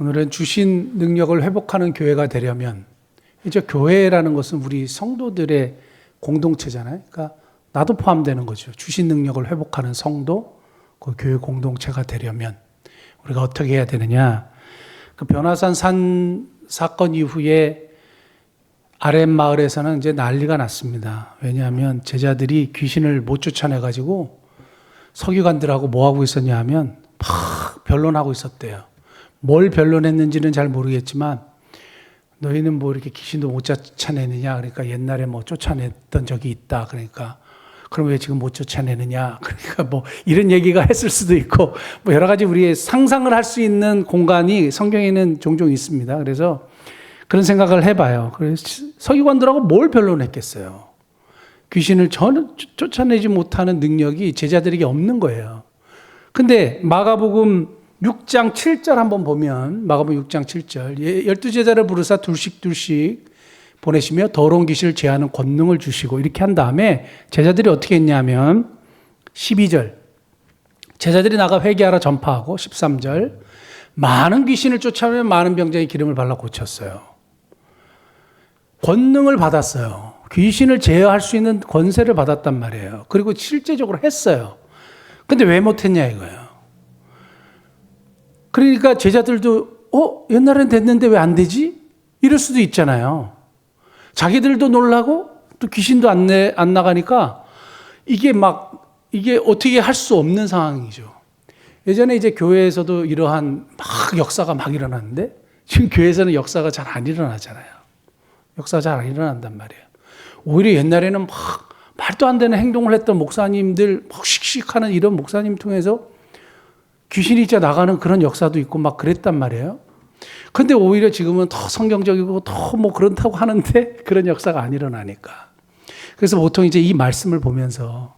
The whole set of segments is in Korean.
오늘은 주신 능력을 회복하는 교회가 되려면 이제 교회라는 것은 우리 성도들의 공동체잖아요. 그러니까 나도 포함되는 거죠. 주신 능력을 회복하는 성도, 그 교회 공동체가 되려면 우리가 어떻게 해야 되느냐. 그 변화산 산 사건 이후에 아랫마을에서는 이제 난리가 났습니다. 왜냐하면 제자들이 귀신을 못 쫓아내가지고 서기관들하고 뭐 하고 있었냐 하면 막 변론하고 있었대요. 뭘 변론했는지는 잘 모르겠지만 너희는 뭐 이렇게 귀신도 못 쫓아내느냐. 그러니까 옛날에 뭐 쫓아냈던 적이 있다. 그러니까 그럼 왜 지금 못 쫓아내느냐. 그러니까 뭐 이런 얘기가 했을 수도 있고 뭐 여러 가지 우리의 상상을 할 수 있는 공간이 성경에는 종종 있습니다. 그래서 그런 생각을 해봐요. 그래서 서기관들하고 뭘 변론했겠어요. 귀신을 전혀 쫓아내지 못하는 능력이 제자들에게 없는 거예요. 근데 마가복음 6장 7절 한번 보면 마가복음 6장 7절 12제자를 부르사 둘씩 보내시며 더러운 귀신을 제하는 권능을 주시고 이렇게 한 다음에 제자들이 어떻게 했냐면 12절 제자들이 나가 회개하라 전파하고 13절 많은 귀신을 쫓아내면 많은 병자의 기름을 발라 고쳤어요. 권능을 받았어요. 귀신을 제어할 수 있는 권세를 받았단 말이에요. 그리고 실제적으로 했어요. 근데 왜 못했냐 이거예요. 그러니까 제자들도 옛날엔 됐는데 왜 안 되지? 이럴 수도 있잖아요. 자기들도 놀라고 또 귀신도 안 나가니까 이게 어떻게 할 수 없는 상황이죠. 예전에 이제 교회에서도 이러한 역사가 막 일어났는데 지금 교회에서는 역사가 잘 안 일어나잖아요. 역사가 잘 안 일어난단 말이에요. 오히려 옛날에는 말도 안 되는 행동을 했던 목사님들 씩씩하는 이런 목사님 통해서 귀신이 진짜 나가는 그런 역사도 있고 막 그랬단 말이에요. 근데 오히려 지금은 더 성경적이고 더 뭐 그렇다고 하는데 그런 역사가 안 일어나니까. 그래서 보통 이제 이 말씀을 보면서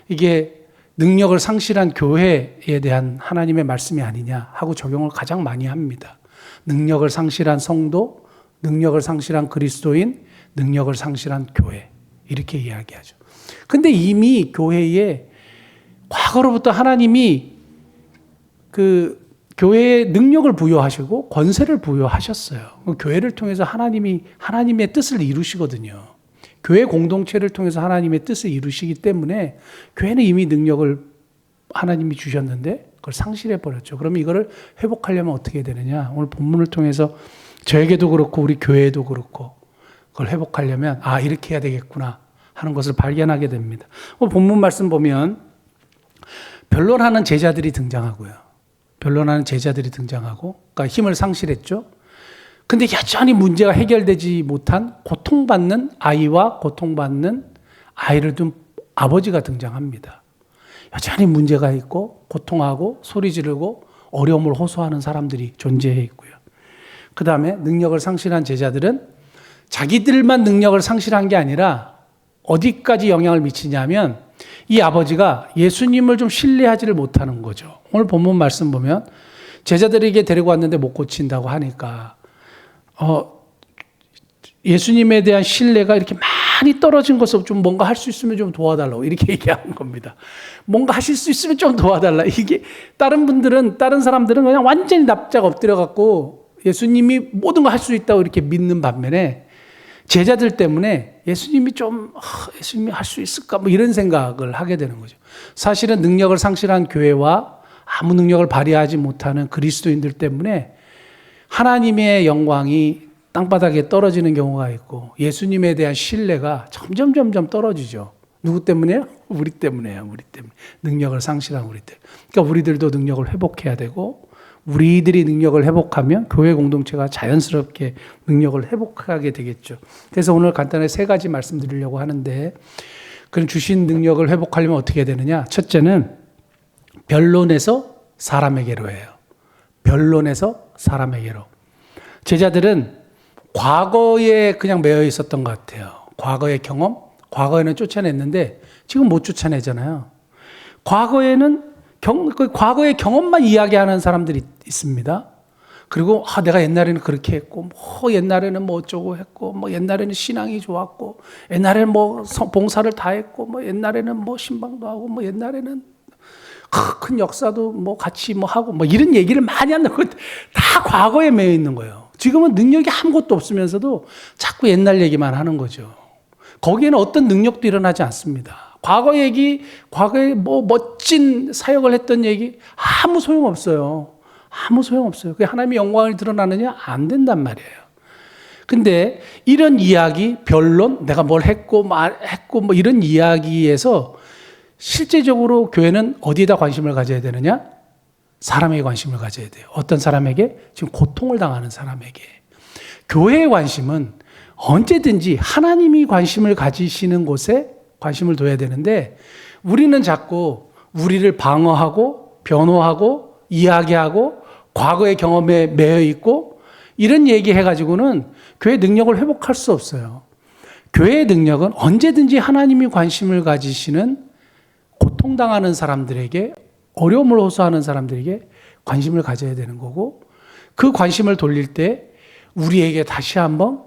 이게 능력을 상실한 교회에 대한 하나님의 말씀이 아니냐 하고 적용을 가장 많이 합니다. 능력을 상실한 성도, 능력을 상실한 그리스도인, 능력을 상실한 교회 이렇게 이야기하죠. 근데 이미 교회에 과거로부터 하나님이 그 교회에 능력을 부여하시고 권세를 부여하셨어요. 교회를 통해서 하나님의 뜻을 이루시거든요. 교회 공동체를 통해서 하나님의 뜻을 이루시기 때문에 교회는 이미 능력을 하나님이 주셨는데 그걸 상실해 버렸죠. 그러면 이거를 회복하려면 어떻게 되느냐? 오늘 본문을 통해서 저에게도 그렇고 우리 교회에도 그렇고 그걸 회복하려면 이렇게 해야 되겠구나 하는 것을 발견하게 됩니다. 본문 말씀 보면 변론하는 제자들이 등장하고요. 그러니까 힘을 상실했죠. 근데 여전히 문제가 해결되지 못한 고통받는 아이와 고통받는 아이를 둔 아버지가 등장합니다. 여전히 문제가 있고 고통하고 소리 지르고 어려움을 호소하는 사람들이 존재해 있고요. 그 다음에 능력을 상실한 제자들은 자기들만 능력을 상실한 게 아니라 어디까지 영향을 미치냐면 이 아버지가 예수님을 좀 신뢰하지를 못하는 거죠. 오늘 본문 말씀 보면 제자들에게 데리고 왔는데 못 고친다고 하니까 예수님에 대한 신뢰가 이렇게 많이 떨어진 것을 좀 뭔가 할 수 있으면 좀 도와달라고 이렇게 얘기하는 겁니다. 뭔가 하실 수 있으면 좀 도와달라. 이게 다른 사람들은 그냥 완전히 납작 엎드려갖고 예수님이 모든 거 할 수 있다고 이렇게 믿는 반면에 제자들 때문에 예수님이 할 수 있을까? 뭐 이런 생각을 하게 되는 거죠. 사실은 능력을 상실한 교회와 아무 능력을 발휘하지 못하는 그리스도인들 때문에 하나님의 영광이 땅바닥에 떨어지는 경우가 있고 예수님에 대한 신뢰가 점점 떨어지죠. 누구 때문에요? 우리 때문에요. 능력을 상실한 우리 때문에. 그러니까 우리들도 능력을 회복해야 되고 우리들이 능력을 회복하면 교회 공동체가 자연스럽게 능력을 회복하게 되겠죠. 그래서 오늘 간단하게 3가지 말씀드리려고 하는데 그런 주신 능력을 회복하려면 어떻게 해야 되느냐. 첫째는 변론에서 사람에게로예요. 제자들은 과거에 그냥 매여 있었던 것 같아요. 과거의 경험, 과거에는 쫓아냈는데 지금 못 쫓아내잖아요. 과거의 경험만 이야기하는 사람들이 있습니다. 그리고 내가 옛날에는 그렇게 했고 옛날에는 뭐 어쩌고 했고 옛날에는 신앙이 좋았고 옛날에는 봉사를 다 했고 옛날에는 신방도 하고 옛날에는 큰 역사도 뭐 같이 뭐 하고 뭐 이런 얘기를 많이 한다고 다 과거에 매여 있는 거예요. 지금은 능력이 아무것도 없으면서도 자꾸 옛날 얘기만 하는 거죠. 거기에는 어떤 능력도 일어나지 않습니다. 과거 얘기, 과거에 뭐 멋진 사역을 했던 얘기 아무 소용없어요. 아무 소용없어요. 그게 하나님의 영광을 드러나느냐? 안 된단 말이에요. 근데 이런 이야기, 변론, 내가 뭘 했고 뭐 이런 이야기에서 실제적으로 교회는 어디에다 관심을 가져야 되느냐? 사람에게 관심을 가져야 돼요. 어떤 사람에게? 지금 고통을 당하는 사람에게. 교회의 관심은 언제든지 하나님이 관심을 가지시는 곳에 관심을 둬야 되는데 우리는 자꾸 우리를 방어하고 변호하고 이야기하고 과거의 경험에 매여 있고 이런 얘기 해가지고는 교회 능력을 회복할 수 없어요. 교회의 능력은 언제든지 하나님이 관심을 가지시는 고통당하는 사람들에게 어려움을 호소하는 사람들에게 관심을 가져야 되는 거고 그 관심을 돌릴 때 우리에게 다시 한번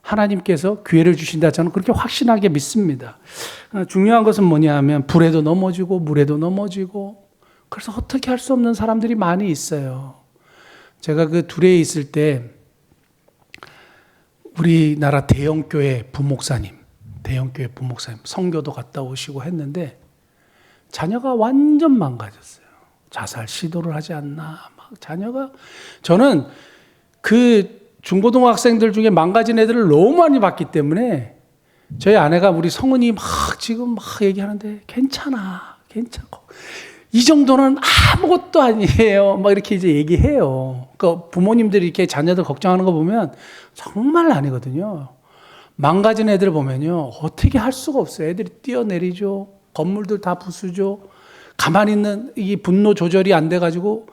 하나님께서 기회를 주신다. 저는 그렇게 확신하게 믿습니다. 중요한 것은 뭐냐 하면 불에도 넘어지고 물에도 넘어지고 그래서 어떻게 할 수 없는 사람들이 많이 있어요. 제가 그 둘에 있을 때 우리나라 대형교회 부목사님 성교도 갔다 오시고 했는데 자녀가 완전 망가졌어요. 자살 시도를 하지 않나. 막 자녀가 저는 그 중고등학생들 중에 망가진 애들을 너무 많이 봤기 때문에 저희 아내가 우리 성은이 지금 얘기하는데 괜찮고 이 정도는 아무것도 아니에요. 막 이렇게 이제 얘기해요. 그러니까 부모님들이 이렇게 자녀들 걱정하는 거 보면 정말 아니거든요. 망가진 애들 보면요 어떻게 할 수가 없어요. 애들이 뛰어내리죠. 건물들 다 부수죠. 가만히 있는 이 분노 조절이 안 돼가지고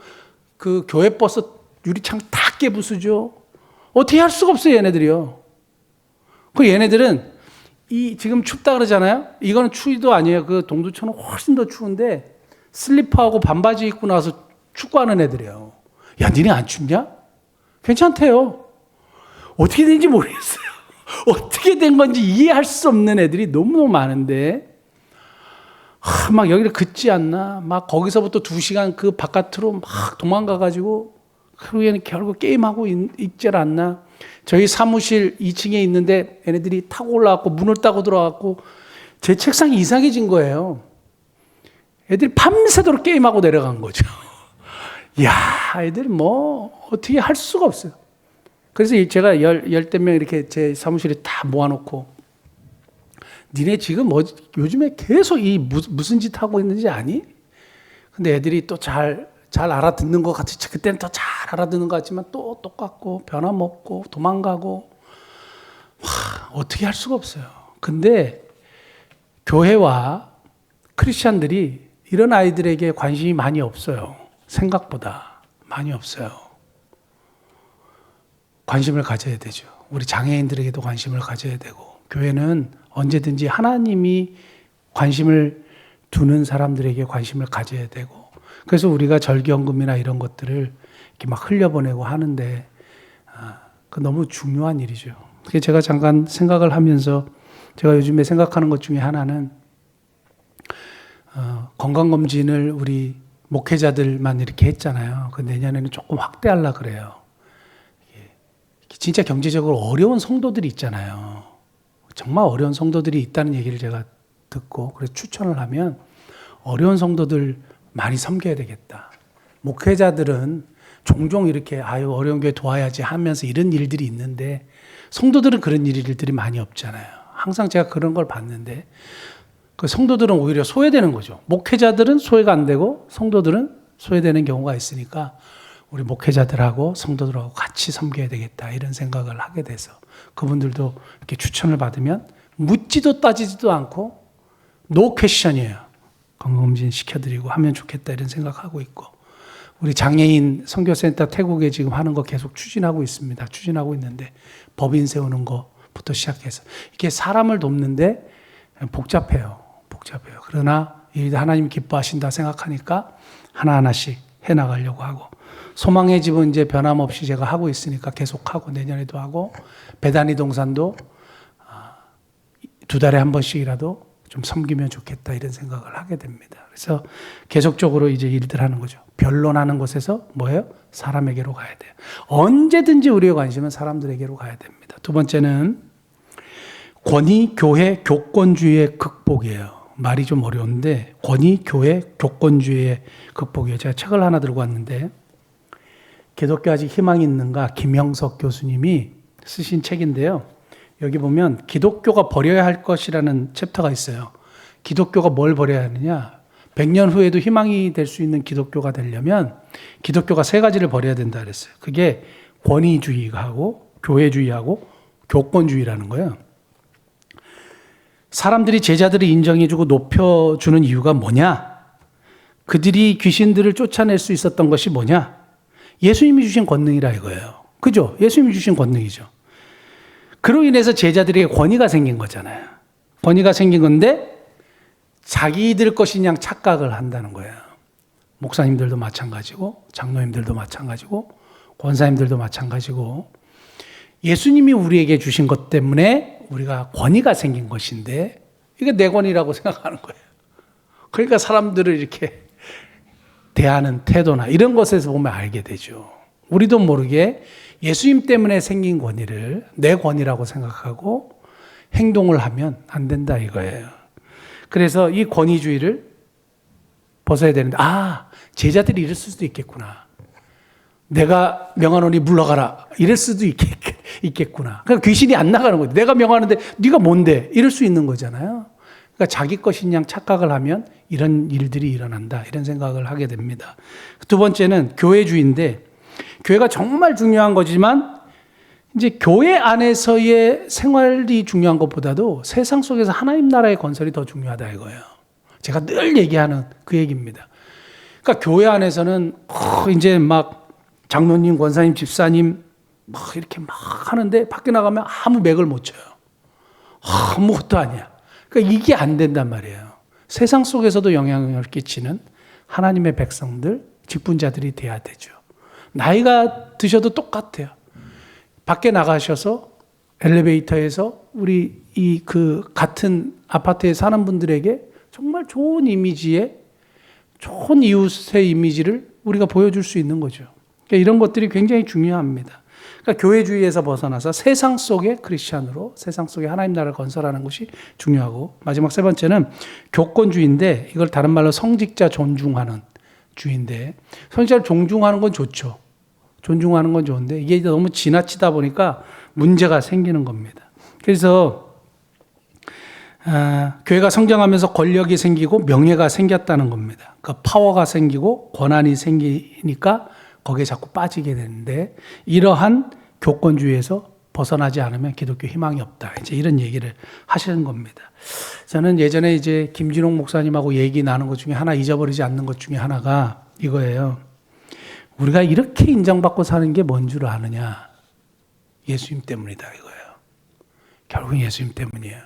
그 교회 버스 유리창 다 깨부수죠. 어떻게 할 수가 없어요, 얘네들이요. 그 얘네들은 이 지금 춥다 그러잖아요. 이거는 추위도 아니에요. 그 동두천은 훨씬 더 추운데 슬리퍼하고 반바지 입고 나서 축구하는 애들이에요. 야, 니네 안 춥냐? 괜찮대요. 어떻게 된지 모르겠어요. 어떻게 된 건지 이해할 수 없는 애들이 너무너무 많은데 막 여기를 긋지 않나? 막 거기서부터 2시간 그 바깥으로 막 도망가가지고 그러고는 결국 게임하고 있질 않나? 저희 사무실 2층에 있는데 얘네들이 타고 올라왔고 문을 따고 들어왔고 제 책상이 이상해진 거예요. 애들이 밤새도록 게임하고 내려간 거죠. 이야, 애들이 뭐 어떻게 할 수가 없어요. 그래서 제가 열댓 명 이렇게 제 사무실에 다 모아놓고 니네 지금 요즘에 계속 이 무슨 짓 하고 있는지 아니? 근데 애들이 또 잘 알아듣는 것 같이 그때는 더 잘 알아듣는 것 같지만 또 똑같고 변함없고 도망가고 어떻게 할 수가 없어요. 근데 교회와 크리스찬들이 이런 아이들에게 관심이 많이 없어요. 생각보다 많이 없어요. 관심을 가져야 되죠. 우리 장애인들에게도 관심을 가져야 되고 교회는 언제든지 하나님이 관심을 두는 사람들에게 관심을 가져야 되고 그래서 우리가 절기연금이나 이런 것들을 이렇게 막 흘려보내고 하는데 그 너무 중요한 일이죠. 그게 제가 잠깐 생각을 하면서 제가 요즘에 생각하는 것 중에 하나는 건강검진을 우리 목회자들만 이렇게 했잖아요. 그 내년에는 조금 확대하려고 그래요. 진짜 경제적으로 어려운 성도들이 있잖아요. 정말 어려운 성도들이 있다는 얘기를 제가 듣고 그래서 추천을 하면 어려운 성도들 많이 섬겨야 되겠다. 목회자들은 종종 이렇게 어려운 교회 도와야지 하면서 이런 일들이 있는데 성도들은 그런 일들이 많이 없잖아요. 항상 제가 그런 걸 봤는데 그 성도들은 오히려 소외되는 거죠. 목회자들은 소외가 안 되고 성도들은 소외되는 경우가 있으니까 우리 목회자들하고 성도들하고 같이 섬겨야 되겠다 이런 생각을 하게 돼서 그분들도 이렇게 추천을 받으면 묻지도 따지지도 않고 노 퀘션이에요. 건강검진 시켜드리고 하면 좋겠다 이런 생각하고 있고 우리 장애인 선교센터 태국에 지금 하는 거 계속 추진하고 있습니다. 추진하고 있는데 법인 세우는 거부터 시작해서 이렇게 사람을 돕는데 복잡해요. 그러나 이를 하나님 기뻐하신다 생각하니까 하나하나씩 해나가려고 하고 소망의 집은 이제 변함없이 제가 하고 있으니까 계속하고 내년에도 하고 배단위 동산도 2달에 한 번씩이라도 좀 섬기면 좋겠다 이런 생각을 하게 됩니다. 그래서 계속적으로 이제 일들 하는 거죠. 변론하는 곳에서 뭐예요? 사람에게로 가야 돼요. 언제든지 우리의 관심은 사람들에게로 가야 됩니다. 두 번째는 권위, 교회, 교권주의의 극복이에요. 말이 좀 어려운데 권위, 교회, 교권주의의 극복이에요. 제가 책을 하나 들고 왔는데 기독교 아직 희망이 있는가? 김영석 교수님이 쓰신 책인데요. 여기 보면 기독교가 버려야 할 것이라는 챕터가 있어요. 기독교가 뭘 버려야 하느냐? 100년 후에도 희망이 될 수 있는 기독교가 되려면 기독교가 세 가지를 버려야 된다 그랬어요. 그게 권위주의하고 교회주의하고 교권주의라는 거예요. 사람들이 제자들을 인정해주고 높여주는 이유가 뭐냐? 그들이 귀신들을 쫓아낼 수 있었던 것이 뭐냐? 예수님이 주신 권능이라 이거예요. 그죠? 예수님이 주신 권능이죠. 그로 인해서 제자들에게 권위가 생긴 거잖아요. 권위가 생긴 건데 자기들 것인 양 착각을 한다는 거예요. 목사님들도 마찬가지고 장로님들도 마찬가지고 권사님들도 마찬가지고 예수님이 우리에게 주신 것 때문에 우리가 권위가 생긴 것인데 이게 내 권위라고 생각하는 거예요. 그러니까 사람들을 이렇게 대하는 태도나 이런 것에서 보면 알게 되죠. 우리도 모르게 예수님 때문에 생긴 권위를 내 권위라고 생각하고 행동을 하면 안 된다 이거예요. 그래서 이 권위주의를 벗어야 되는데 제자들이 이럴 수도 있겠구나. 내가 명하노니 물러가라 이럴 수도 있겠구나. 그러니까 귀신이 안 나가는 거예요. 내가 명하는데 네가 뭔데 이럴 수 있는 거잖아요. 그러니까 자기 것인 양 착각을 하면 이런 일들이 일어난다 이런 생각을 하게 됩니다. 두 번째는 교회주의인데 교회가 정말 중요한 거지만 이제 교회 안에서의 생활이 중요한 것보다도 세상 속에서 하나님 나라의 건설이 더 중요하다 이거예요. 제가 늘 얘기하는 그 얘기입니다. 그러니까 교회 안에서는 이제 막 장로님, 권사님, 집사님 막 이렇게 막 하는데 밖에 나가면 아무 맥을 못 쳐요. 아무것도 아니야. 그러니까 이게 안 된단 말이에요. 세상 속에서도 영향을 끼치는 하나님의 백성들, 직분자들이 돼야 되죠. 나이가 드셔도 똑같아요. 밖에 나가셔서 엘리베이터에서 우리 같은 아파트에 사는 분들에게 정말 좋은 이미지의 좋은 이웃의 이미지를 우리가 보여줄 수 있는 거죠. 그러니까 이런 것들이 굉장히 중요합니다. 그러니까 교회주의에서 벗어나서 세상 속의 크리스찬으로 세상 속의 하나님 나라를 건설하는 것이 중요하고 마지막 세 번째는 교권주의인데 이걸 다른 말로 성직자 존중하는 주의인데 성직자를 존중하는 건 좋죠. 존중하는 건 좋은데 이게 너무 지나치다 보니까 문제가 생기는 겁니다. 그래서 교회가 성장하면서 권력이 생기고 명예가 생겼다는 겁니다. 그 파워가 생기고 권한이 생기니까 거기에 자꾸 빠지게 되는데 이러한 교권주의에서 벗어나지 않으면 기독교 희망이 없다. 이제 이런 얘기를 하시는 겁니다. 저는 예전에 이제 김진홍 목사님하고 얘기 나눈 것 중에 하나 잊어버리지 않는 것 중에 하나가 이거예요. 우리가 이렇게 인정받고 사는 게 뭔 줄 아느냐? 예수님 때문이다 이거예요. 결국은 예수님 때문이에요.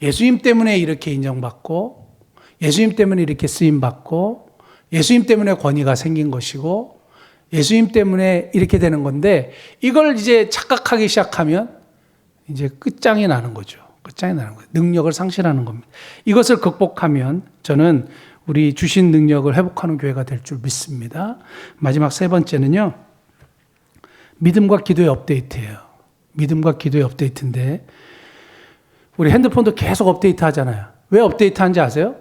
예수님 때문에 이렇게 인정받고 예수님 때문에 이렇게 쓰임받고 예수님 때문에 권위가 생긴 것이고 예수님 때문에 이렇게 되는 건데 이걸 이제 착각하기 시작하면 이제 끝장이 나는 거죠. 끝장이 나는 거예요. 능력을 상실하는 겁니다. 이것을 극복하면 저는 우리 주신 능력을 회복하는 교회가 될 줄 믿습니다. 마지막 세 번째는요. 믿음과 기도의 업데이트예요. 믿음과 기도의 업데이트인데 우리 핸드폰도 계속 업데이트 하잖아요. 왜 업데이트 하는지 아세요?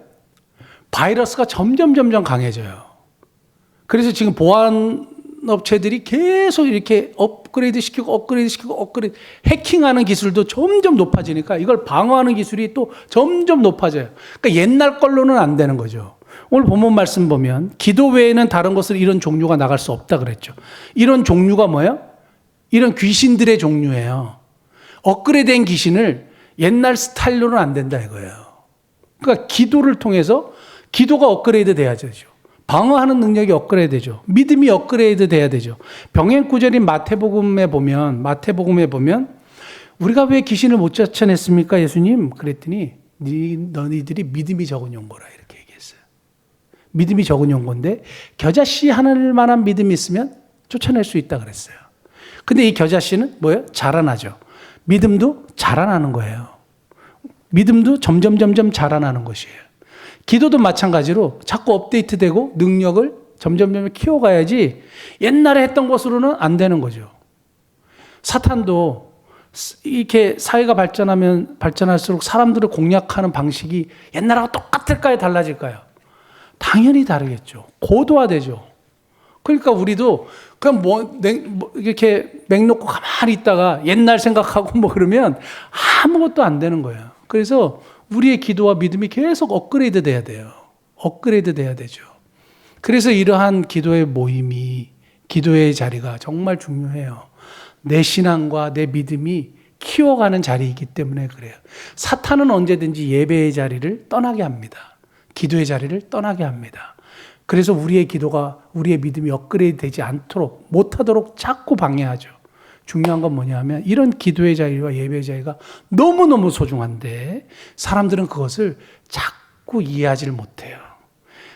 바이러스가 점점 강해져요. 그래서 지금 보안 업체들이 계속 이렇게 업그레이드 시키고 해킹하는 기술도 점점 높아지니까 이걸 방어하는 기술이 또 점점 높아져요. 그러니까 옛날 걸로는 안 되는 거죠. 오늘 본문 말씀 보면 기도 외에는 다른 것을 이런 종류가 나갈 수 없다 그랬죠. 이런 종류가 뭐예요? 이런 귀신들의 종류예요. 업그레이드된 귀신을 옛날 스타일로는 안 된다 이거예요. 그러니까 기도를 통해서 기도가 업그레이드 돼야 되죠. 방어하는 능력이 업그레이드 되죠. 믿음이 업그레이드 돼야 되죠. 병행구절인 마태복음에 보면 우리가 왜 귀신을 못 쫓아냈습니까 예수님? 그랬더니 너희들이 믿음이 적은 용거라 이렇게 얘기했어요. 믿음이 적은 용건데 겨자씨 하늘 만한 믿음이 있으면 쫓아낼 수 있다 그랬어요. 근데 이 겨자씨는 뭐예요? 자라나죠. 믿음도 자라나는 거예요. 믿음도 점점 자라나는 것이에요. 기도도 마찬가지로 자꾸 업데이트되고 능력을 점점 키워가야지 옛날에 했던 것으로는 안 되는 거죠. 사탄도 이렇게 사회가 발전할수록 사람들을 공략하는 방식이 옛날하고 똑같을까요? 달라질까요? 당연히 다르겠죠. 고도화되죠. 그러니까 우리도 그냥 이렇게 맹 놓고 가만히 있다가 옛날 생각하고 뭐 그러면 아무것도 안 되는 거예요. 그래서 우리의 기도와 믿음이 계속 업그레이드 돼야 돼요. 업그레이드 돼야 되죠. 그래서 이러한 기도의 모임이, 기도의 자리가 정말 중요해요. 내 신앙과 내 믿음이 키워가는 자리이기 때문에 그래요. 사탄은 언제든지 예배의 자리를 떠나게 합니다. 기도의 자리를 떠나게 합니다. 그래서 우리의 기도가, 우리의 믿음이 업그레이드 되지 않도록, 못하도록 자꾸 방해하죠. 중요한 건 뭐냐 하면 이런 기도의 자리와 예배의 자리가 너무너무 소중한데 사람들은 그것을 자꾸 이해하지를 못해요.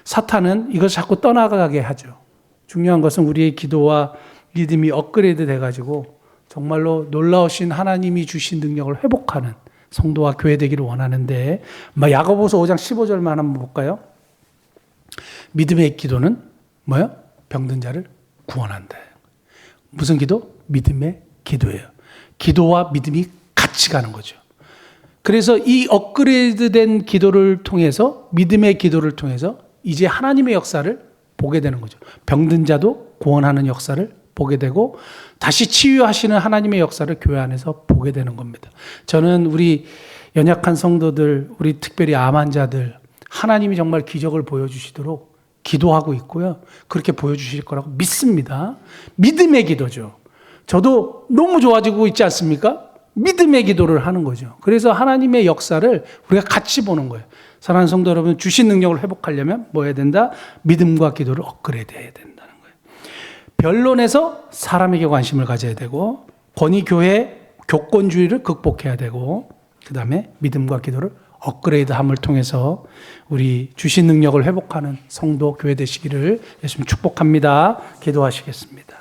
사탄은 이걸 자꾸 떠나가게 하죠. 중요한 것은 우리의 기도와 믿음이 업그레이드 돼가지고 정말로 놀라우신 하나님이 주신 능력을 회복하는 성도와 교회 되기를 원하는데, 야고보서 5장 15절만 한번 볼까요? 믿음의 기도는 뭐예요? 병든 자를 구원한다. 무슨 기도? 믿음의 기도예요. 기도와 믿음이 같이 가는 거죠. 그래서 이 업그레이드된 기도를 통해서, 믿음의 기도를 통해서 이제 하나님의 역사를 보게 되는 거죠. 병든 자도 구원하는 역사를 보게 되고 다시 치유하시는 하나님의 역사를 교회 안에서 보게 되는 겁니다. 저는 우리 연약한 성도들, 우리 특별히 암 환자들, 하나님이 정말 기적을 보여주시도록 기도하고 있고요. 그렇게 보여주실 거라고 믿습니다. 믿음의 기도죠. 저도 너무 좋아지고 있지 않습니까? 믿음의 기도를 하는 거죠. 그래서 하나님의 역사를 우리가 같이 보는 거예요. 사랑하는 성도 여러분, 주신 능력을 회복하려면 뭐 해야 된다? 믿음과 기도를 업그레이드 해야 된다는 거예요. 변론에서 사람에게 관심을 가져야 되고, 권위교회 교권주의를 극복해야 되고, 그 다음에 믿음과 기도를 업그레이드함을 통해서 우리 주신 능력을 회복하는 성도 교회 되시기를 예수님 축복합니다. 기도하시겠습니다.